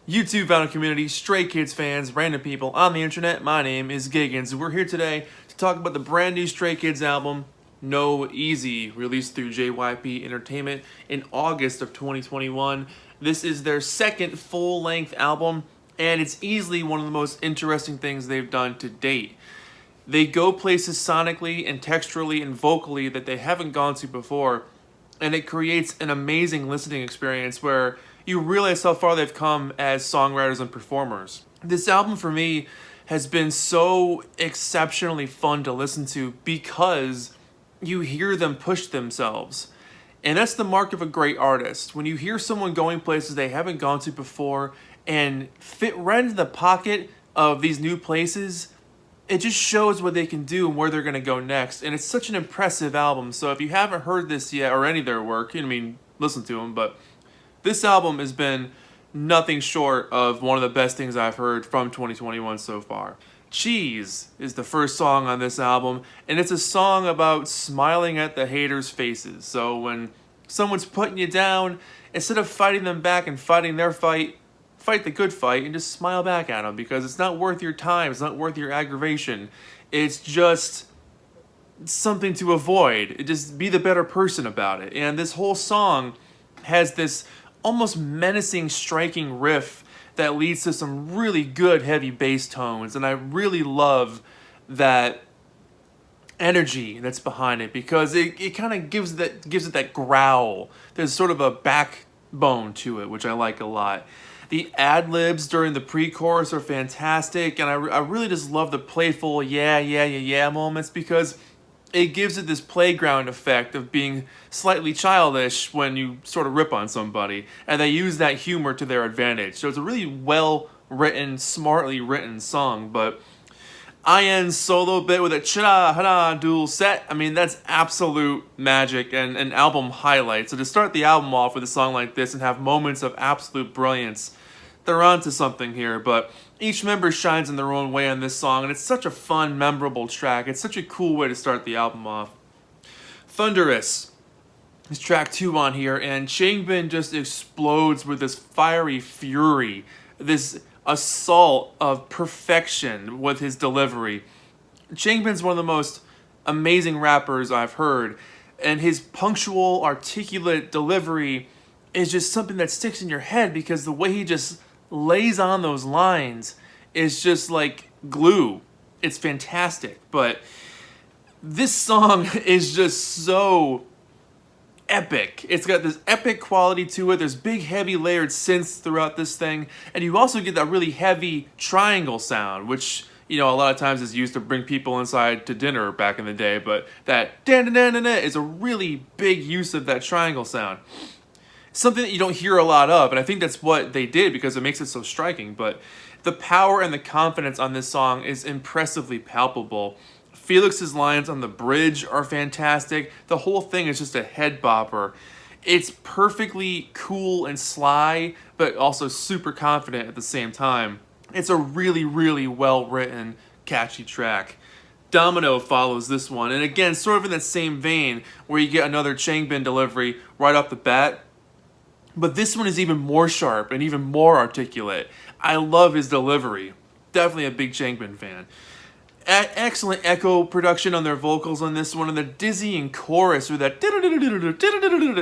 YouTube founder community, Stray Kids fans, random people on the internet, my name is Giggens. We're here today to talk about the brand new Stray Kids album, NoEasy, released through JYP Entertainment in August of 2021. This is their second full-length album, and it's easily one of the most interesting things they've done to date. They go places sonically and texturally and vocally that they haven't gone to before, and it creates an amazing listening experience where you realize how far they've come as songwriters and performers. This album for me has been so exceptionally fun to listen to because you hear them push themselves. And that's the mark of a great artist. When you hear someone going places they haven't gone to before and fit right into the pocket of these new places, it just shows what they can do and where they're going to go next. And it's such an impressive album. So if you haven't heard this yet, or any of their work, listen to them, but this album has been nothing short of one of the best things I've heard from 2021 so far. Cheese is the first song on this album, and it's a song about smiling at the haters' faces. So when someone's putting you down, instead of fighting them back and fighting their fight, fight the good fight and just smile back at them, because it's not worth your time, it's not worth your aggravation. It's just something to avoid. Just be the better person about it. And this whole song has this almost menacing, striking riff that leads to some really good heavy bass tones, and I really love that energy that's behind it because it kind of gives it that growl. There's sort of a backbone to it, which I like a lot. The ad-libs during the pre-chorus are fantastic, and I really just love the playful yeah moments because it gives it this playground effect of being slightly childish when you sort of rip on somebody, and they use that humor to their advantage. So it's a really well-written, smartly written song, but IN's solo bit with a cha-da-ha-da dual set, that's absolute magic and an album highlight. So to start the album off with a song like this and have moments of absolute brilliance, they're onto something here, but each member shines in their own way on this song, and it's such a fun, memorable track. It's such a cool way to start the album off. Thunderous is track 2 on here, and Changbin just explodes with this fiery fury, this assault of perfection with his delivery. Changbin's one of the most amazing rappers I've heard, and his punctual, articulate delivery is just something that sticks in your head because the way he just lays on those lines is just like glue. It's fantastic. But this song is just so epic. It's got this epic quality to it. There's big, heavy, layered synths throughout this thing. And you also get that really heavy triangle sound, which, a lot of times is used to bring people inside to dinner back in the day. But that da-da-da-da-da is a really big use of that triangle sound. Something that you don't hear a lot of, and I think that's what they did because it makes it so striking, but the power and the confidence on this song is impressively palpable. Felix's lines on the bridge are fantastic. The whole thing is just a head bopper. It's perfectly cool and sly, but also super confident at the same time. It's a really, really well-written, catchy track. Domino follows this one, and again, sort of in that same vein, where you get another Changbin delivery right off the bat. But this one is even more sharp and even more articulate. I love his delivery. Definitely a big Changbin fan. Excellent echo production on their vocals on this one, and the dizzying chorus with that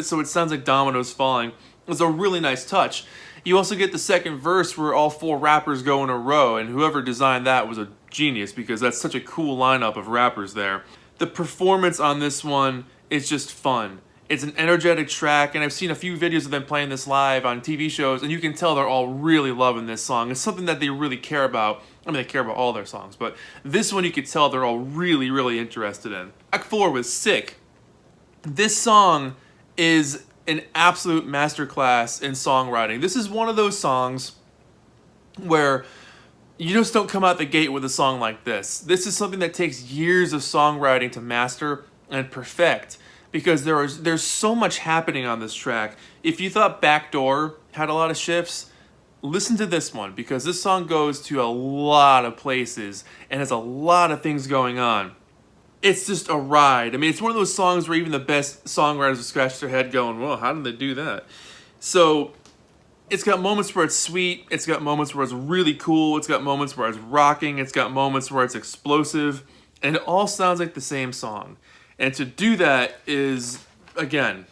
so it sounds like dominoes falling is a really nice touch. You also get the second verse where all 4 rappers go in a row, and whoever designed that was a genius because that's such a cool lineup of rappers there. The performance on this one is just fun. It's an energetic track, and I've seen a few videos of them playing this live on TV shows, and you can tell they're all really loving this song. It's something that they really care about. They care about all their songs, but this one you could tell they're all really, really interested in. Track 4 was Sick. This song is an absolute masterclass in songwriting. This is one of those songs where you just don't come out the gate with a song like this. This is something that takes years of songwriting to master and perfect, because there's so much happening on this track. If you thought Backdoor had a lot of shifts, listen to this one, because this song goes to a lot of places and has a lot of things going on. It's just a ride. It's one of those songs where even the best songwriters will scratch their head going, well, how did they do that? So It's got moments where it's sweet, it's got moments where it's really cool, it's got moments where it's rocking, it's got moments where it's explosive, and it all sounds like the same song. And to do that is, again,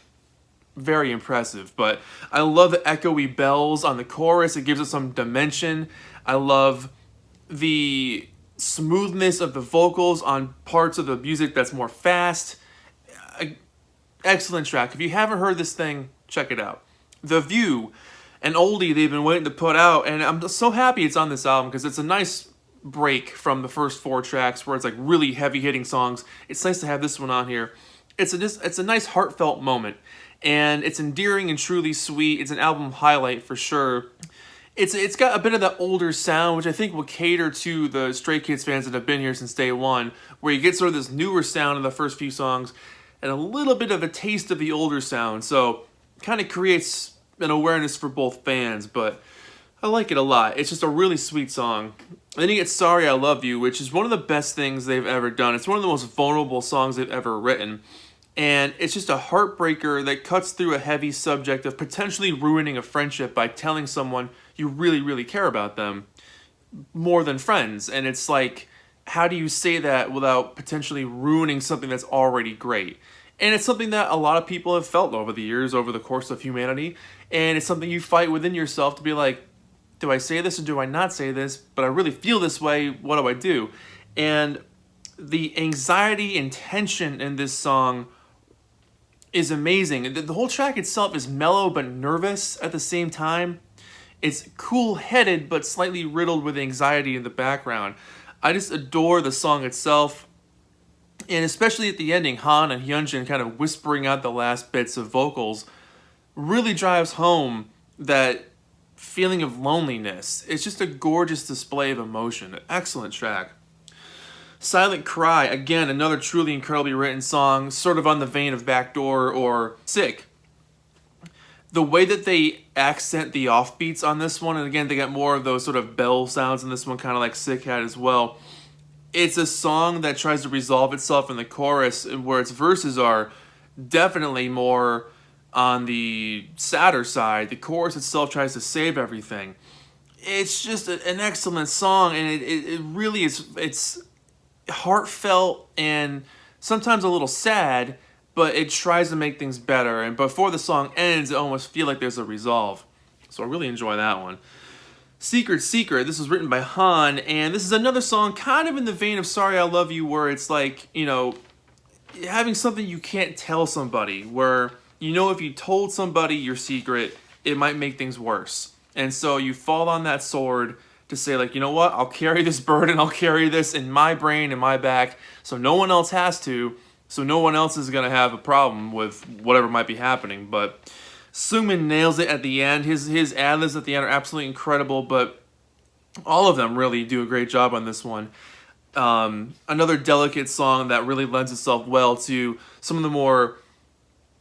very impressive. But I love the echoey bells on the chorus, it gives it some dimension. I love the smoothness of the vocals on parts of the music that's more fast. Excellent track. If you haven't heard this thing, check it out. The View, an oldie they've been waiting to put out, and I'm so happy it's on this album because it's a nice break from the first 4 tracks where it's like really heavy hitting songs. It's nice to have this one on here. It's a nice heartfelt moment, and it's endearing and truly sweet. It's an album highlight for sure. It's got a bit of that older sound, which I think will cater to the Stray Kids fans that have been here since day one, where you get sort of this newer sound in the first few songs and a little bit of a taste of the older sound. So kind of creates an awareness for both fans, but I like it a lot. It's just a really sweet song. Then you get Sorry I Love You, which is one of the best things they've ever done. It's one of the most vulnerable songs they've ever written. And it's just a heartbreaker that cuts through a heavy subject of potentially ruining a friendship by telling someone you really, really care about them more than friends. And it's like, how do you say that without potentially ruining something that's already great? And it's something that a lot of people have felt over the years, over the course of humanity. And it's something you fight within yourself to be like, do I say this or do I not say this? But I really feel this way, what do I do? And the anxiety and tension in this song is amazing. The whole track itself is mellow but nervous at the same time. It's cool-headed but slightly riddled with anxiety in the background. I just adore the song itself. And especially at the ending, Han and Hyunjin kind of whispering out the last bits of vocals really drives home that feeling of loneliness. It's just a gorgeous display of emotion. An excellent track. Silent Cry, again, another truly incredibly written song, sort of on the vein of Backdoor or Sick. The way that they accent the offbeats on this one, and again, they got more of those sort of bell sounds in this one, kind of like Sick had as well. It's a song that tries to resolve itself in the chorus, where its verses are definitely more on the sadder side. The chorus itself tries to save everything. It's just an excellent song, and it really is. It's heartfelt and sometimes a little sad, but it tries to make things better. And before the song ends, it almost feels like there's a resolve. So I really enjoy that one. Secret Secret, this was written by Han, and this is another song kind of in the vein of Sorry I Love You, where it's like, you know, having something you can't tell somebody, where, you know, if you told somebody your secret, it might make things worse. And so you fall on that sword to say, like, you know what, I'll carry this burden, I'll carry this in my brain, in my back, so no one else has to, so no one else is going to have a problem with whatever might be happening. But Seungmin nails it at the end. His ad-libs at the end are absolutely incredible, but all of them really do a great job on this one. Another delicate song that really lends itself well to some of the more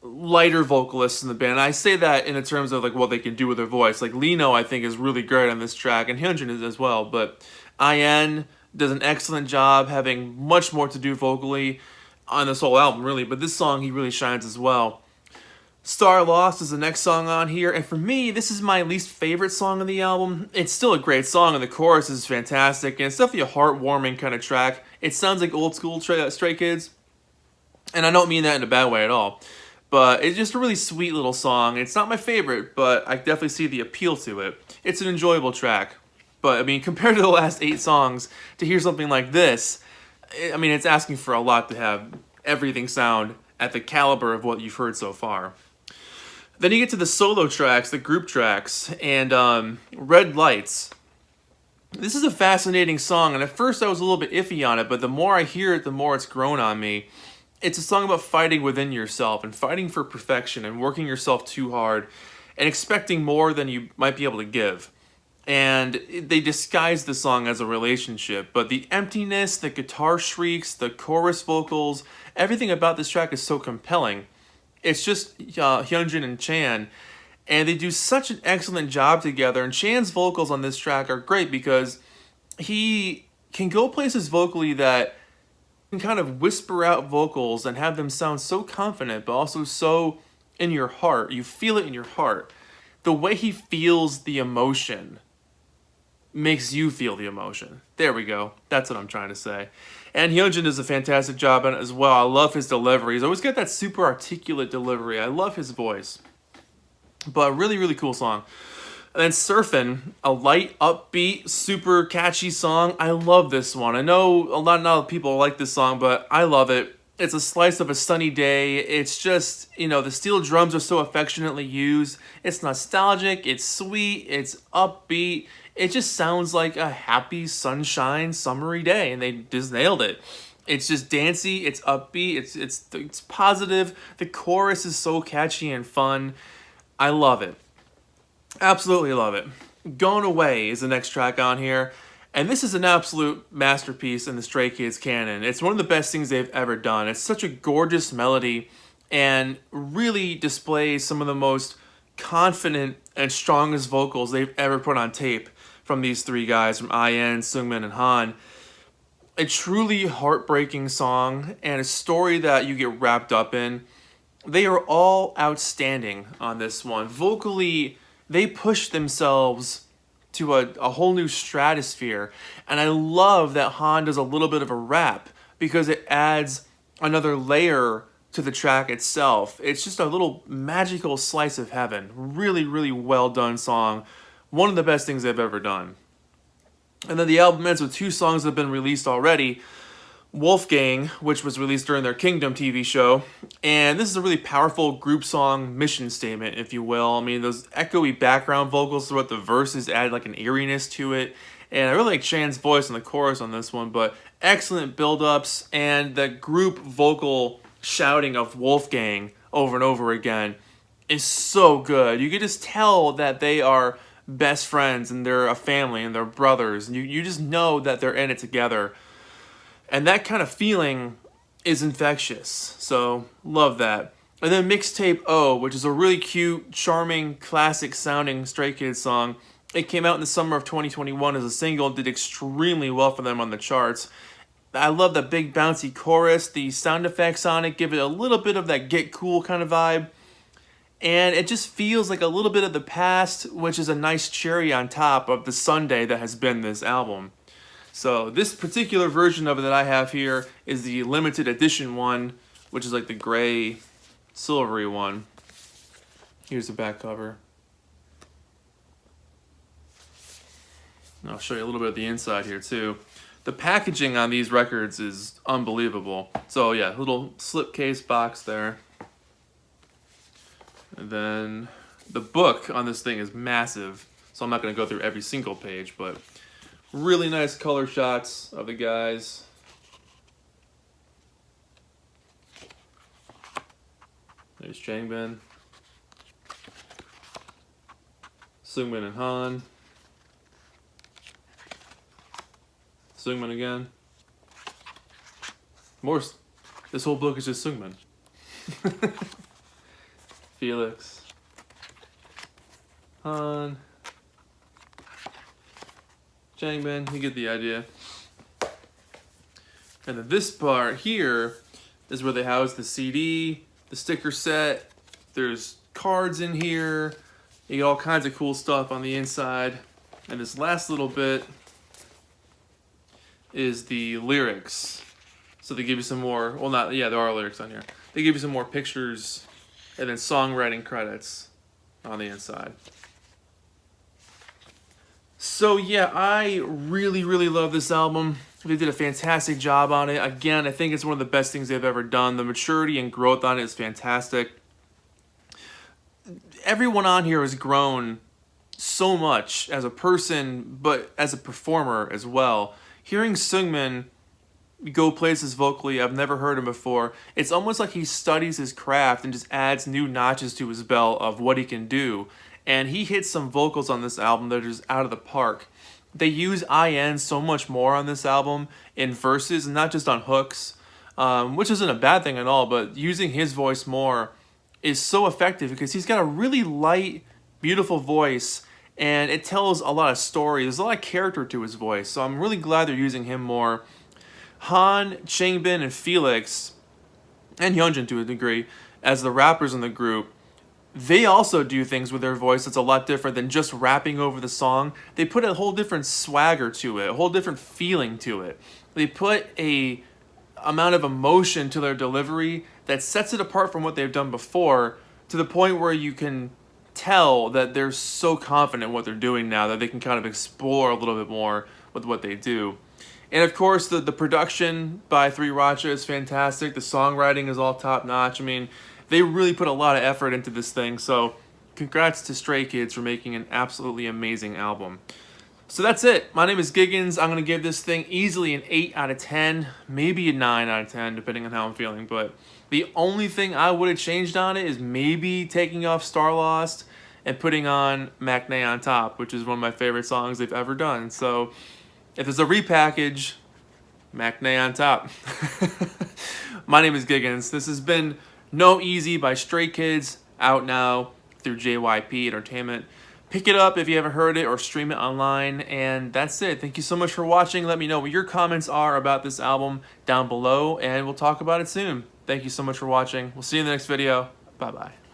lighter vocalists in the band. I say that in the terms of like what they can do with their voice. Like Lino, I think, is really great on this track, and Hyunjin is as well. But IN does an excellent job, having much more to do vocally on this whole album, really. But this song, he really shines as well. Star Lost is the next song on here, and for me, this is my least favorite song on the album. It's still a great song, and the chorus is fantastic, and it's definitely a heartwarming kind of track. It sounds like old school Stray Kids, and I don't mean that in a bad way at all. But it's just a really sweet little song. It's not my favorite, but I definitely see the appeal to it. It's an enjoyable track. But, I mean, compared to the last 8 songs, to hear something like this, I mean, it's asking for a lot to have everything sound at the caliber of what you've heard so far. Then you get to the solo tracks, the group tracks, and Red Lights. This is a fascinating song, and at first I was a little bit iffy on it, but the more I hear it, the more it's grown on me. It's a song about fighting within yourself and fighting for perfection and working yourself too hard and expecting more than you might be able to give. And they disguise the song as a relationship, but the emptiness, the guitar shrieks, the chorus vocals, everything about this track is so compelling. It's just Hyunjin and Chan, and they do such an excellent job together. And Chan's vocals on this track are great because he can go places vocally that can kind of whisper out vocals and have them sound so confident, but also so in your heart. You feel it in your heart. the way he feels the emotion makes you feel the emotion. There we go. That's what I'm trying to say. And Hyunjin does a fantastic job on it as well. I love his delivery. He's always got that super articulate delivery. I love his voice. But really, really cool song. And then Surfin', a light, upbeat, super catchy song. I love this one. I know not a lot of people like this song, but I love it. It's a slice of a sunny day. It's just, the steel drums are so affectionately used. It's nostalgic, it's sweet, it's upbeat. It just sounds like a happy, sunshine, summery day, and they just nailed it. It's just dancey, it's upbeat, it's positive. The chorus is so catchy and fun. I love it. Absolutely love it. Gone Away is the next track on here. And this is an absolute masterpiece in the Stray Kids canon. It's one of the best things they've ever done. It's such a gorgeous melody and really displays some of the most confident and strongest vocals they've ever put on tape from these three guys, from IN, Seungmin, and Han. A truly heartbreaking song and a story that you get wrapped up in. They are all outstanding on this one. Vocally, they push themselves to a whole new stratosphere. And I love that Han does a little bit of a rap because it adds another layer to the track itself. It's just a little magical slice of heaven. Really, really well done song. One of the best things they've ever done. And then the album ends with two songs that have been released already. Wolfgang, which was released during their Kingdom TV show. And this is a really powerful group song mission statement, if you will. I mean, those echoey background vocals throughout the verses add like an eeriness to it. And I really like Chan's voice in the chorus on this one, but excellent build-ups and the group vocal shouting of Wolfgang over and over again is so good. You can just tell that they are best friends and they're a family and they're brothers. And you just know that they're in it together. And that kind of feeling is infectious. So, love that. And then Mixtape O, which is a really cute, charming, classic-sounding Stray Kids song. It came out in the summer of 2021 as a single, did extremely well for them on the charts. I love the big bouncy chorus, the sound effects on it give it a little bit of that Get Cool kind of vibe. And it just feels like a little bit of the past, which is a nice cherry on top of the sundae that has been this album. So this particular version of it that I have here is the limited edition one, which is like the gray, silvery one. Here's the back cover. And I'll show you a little bit of the inside here too. The packaging on these records is unbelievable. So yeah, little slipcase box there. And then the book on this thing is massive, so I'm not going to go through every single page, but really nice color shots of the guys. There's Changbin, Seungmin and Han, Seungmin again. More. This whole book is just Seungmin. Felix, Han, Changbin, you get the idea. And then this part here is where they house the CD, the sticker set. There's cards in here. You get all kinds of cool stuff on the inside. And this last little bit is the lyrics. So they give you some more, well not, yeah, there are lyrics on here. They give you some more pictures and then songwriting credits on the inside. So yeah, I really, really love this album. They did a fantastic job on it. Again, I think it's one of the best things they've ever done. The maturity and growth on it is fantastic. Everyone on here has grown so much as a person, but as a performer as well. Hearing Seungmin go places vocally I've never heard him before, it's almost like he studies his craft and just adds new notches to his belt of what he can do. And he hits some vocals on this album that are just out of the park. They use IN so much more on this album in verses and not just on hooks, which isn't a bad thing at all, but using his voice more is so effective because he's got a really light, beautiful voice and it tells a lot of story. There's a lot of character to his voice, so I'm really glad they're using him more. Han, Changbin, and Felix, and Hyunjin to a degree, as the rappers in the group, they also do things with their voice that's a lot different than just rapping over the song. They put a whole different swagger to it, a whole different feeling to it. They put a amount of emotion to their delivery that sets it apart from what they've done before, to the point where you can tell that they're so confident in what they're doing now that they can kind of explore a little bit more with what they do. And of course, the production by Three Racha is fantastic. The songwriting is all top notch. I mean, they really put a lot of effort into this thing. So congrats to Stray Kids for making an absolutely amazing album. So that's it. My name is Giggens. I'm going to give this thing easily an 8 out of 10, maybe a 9 out of 10, depending on how I'm feeling. But the only thing I would have changed on it is maybe taking off Star Lost and putting on Matinee on top, which is one of my favorite songs they've ever done. So if there's a repackage, Matinee on top. My name is Giggens. This has been NoEasy by Stray Kids, out now through JYP Entertainment. Pick it up if you haven't heard it, or stream it online, and that's it. Thank you so much for watching. Let me know what your comments are about this album down below, and we'll talk about it soon. Thank you so much for watching. We'll see you in the next video. Bye-bye.